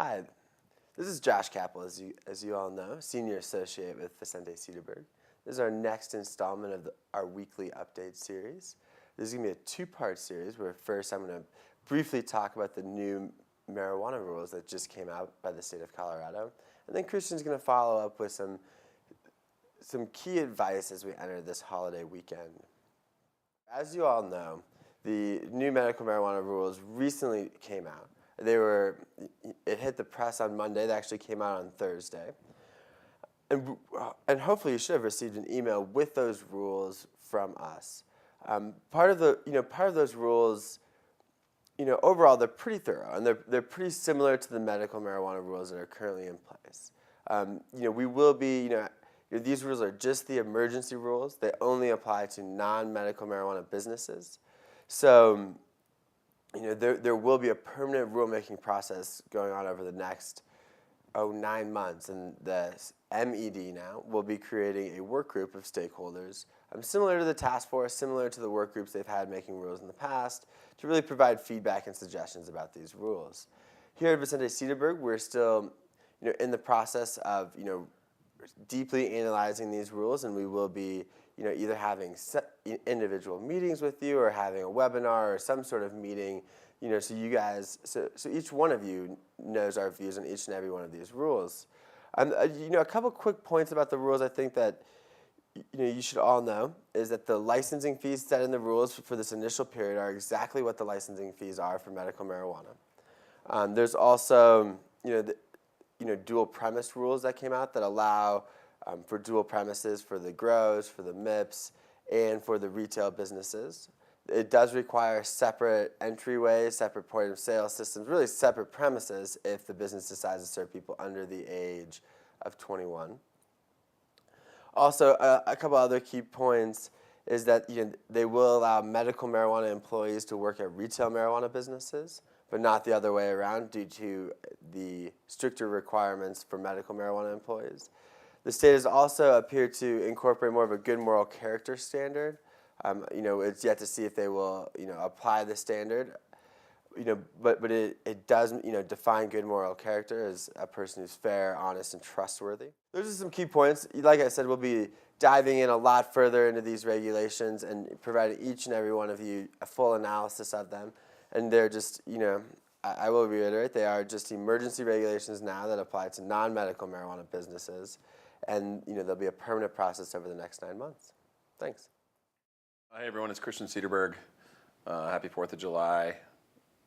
Hi, this is Josh Capel, as you all know, Senior Associate with Vicente Sederberg. This is our next installment of our weekly update series. This is going to be a two-part series where first I'm going to briefly talk about the new marijuana rules that just came out by the state of Colorado. And then Christian's going to follow up with some key advice as we enter this holiday weekend. As you all know, the new medical marijuana rules recently came out. It hit the press on Monday. They actually came out on Thursday. And hopefully you should have received an email with those rules from us. Part of those rules, overall they're pretty thorough and they're pretty similar to the medical marijuana rules that are currently in place. We will be, these rules are just the emergency rules. They only apply to non-medical marijuana businesses. So, there will be a permanent rulemaking process going on over the next 9 months, and the MED now will be creating a work group of stakeholders, similar to the task force, similar to the work groups they've had making rules in the past, to really provide feedback and suggestions about these rules. Here at Vicente Sederberg, we're still, in the process of, deeply analyzing these rules, and we will be, either having individual meetings with you or having a webinar or some sort of meeting, so each one of you knows our views on each and every one of these rules. A couple quick points about the rules I think that you should all know is that the licensing fees set in the rules for this initial period are exactly what the licensing fees are for medical marijuana. There's also dual premise rules that came out that allow for dual premises for the grows, for the MIPS, and for the retail businesses. It does require separate entryways, separate point of sale systems, really separate premises if the business decides to serve people under the age of 21. Also, a couple other key points is that they will allow medical marijuana employees to work at retail marijuana businesses, but not the other way around due to the stricter requirements for medical marijuana employees. The state has also appeared to incorporate more of a good moral character standard. It's yet to see if they will, apply the standard. But it does, define good moral character as a person who's fair, honest, and trustworthy. Those are some key points. Like I said, we'll be diving in a lot further into these regulations and providing each and every one of you a full analysis of them. And they're just, I will reiterate, they are just emergency regulations now that apply to non-medical marijuana businesses. And there'll be a permanent process over the next 9 months. Thanks. Hi everyone, it's Christian Sederberg. Happy 4th of July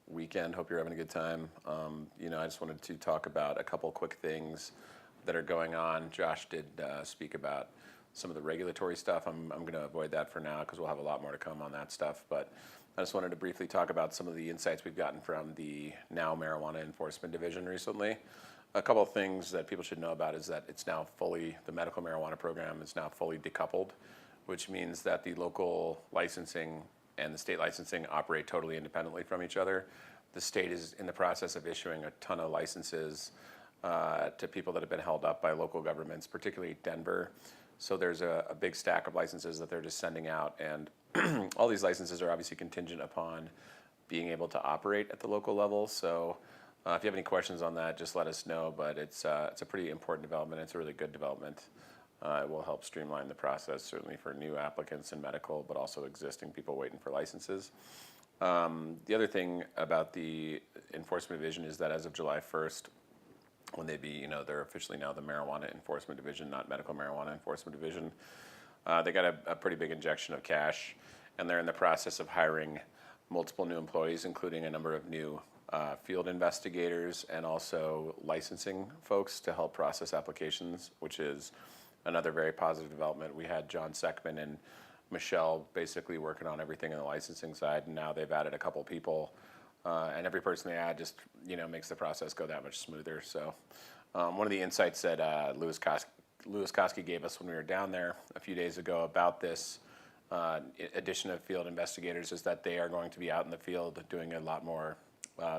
weekend. Hope you're having a good time. I just wanted to talk about a couple quick things that are going on. Josh did speak about some of the regulatory stuff. I'm going to avoid that for now because we'll have a lot more to come on that stuff. But I just wanted to briefly talk about some of the insights we've gotten from the Now Marijuana Enforcement Division recently. A couple of things that people should know about is that it's now the medical marijuana program is now fully decoupled, which means that the local licensing and the state licensing operate totally independently from each other. The state is in the process of issuing a ton of licenses to people that have been held up by local governments, particularly Denver. So there's a big stack of licenses that they're just sending out, and all these licenses are obviously contingent upon being able to operate at the local level. So if you have any questions on that, just let us know, but it's a pretty important development. It's a really good development. It will help streamline the process, certainly for new applicants in medical, but also existing people waiting for licenses. The other thing about the Enforcement Division is that as of July 1st, when they're officially now the Marijuana Enforcement Division, not Medical Marijuana Enforcement Division, they got a pretty big injection of cash, and they're in the process of hiring multiple new employees, including a number of new field investigators and also licensing folks to help process applications, which is another very positive development. We had John Seckman and Michelle basically working on everything on the licensing side, and now they've added a couple people, and every person they add just makes the process go that much smoother. So one of the insights that Louis Koski gave us when we were down there a few days ago about this addition of field investigators is that they are going to be out in the field doing a lot more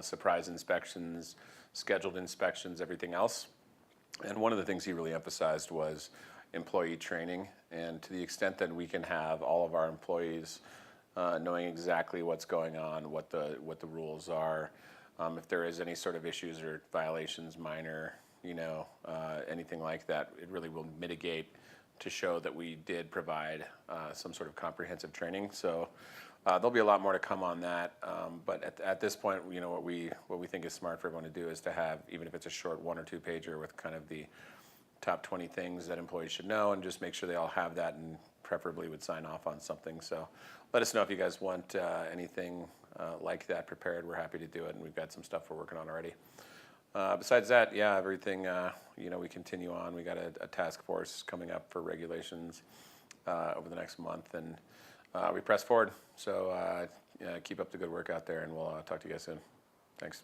surprise inspections, scheduled inspections, everything else. And one of the things he really emphasized was employee training, and to the extent that we can have all of our employees knowing exactly what's going on, what the rules are, If there is any sort of issues or violations, minor, anything like that, it really will mitigate to show that we did provide some sort of comprehensive training. So there'll be a lot more to come on that. But at this point, what we think is smart for everyone to do is to have, even if it's a short 1 or 2 pager with kind of the top 20 things that employees should know, and just make sure they all have that, and preferably would sign off on something. So let us know if you guys want anything like that prepared. We're happy to do it, and we've got some stuff we're working on already. Besides that, yeah, everything, we continue on. We got a task force coming up for regulations over the next month, and we press forward. So keep up the good work out there, and we'll talk to you guys soon. Thanks.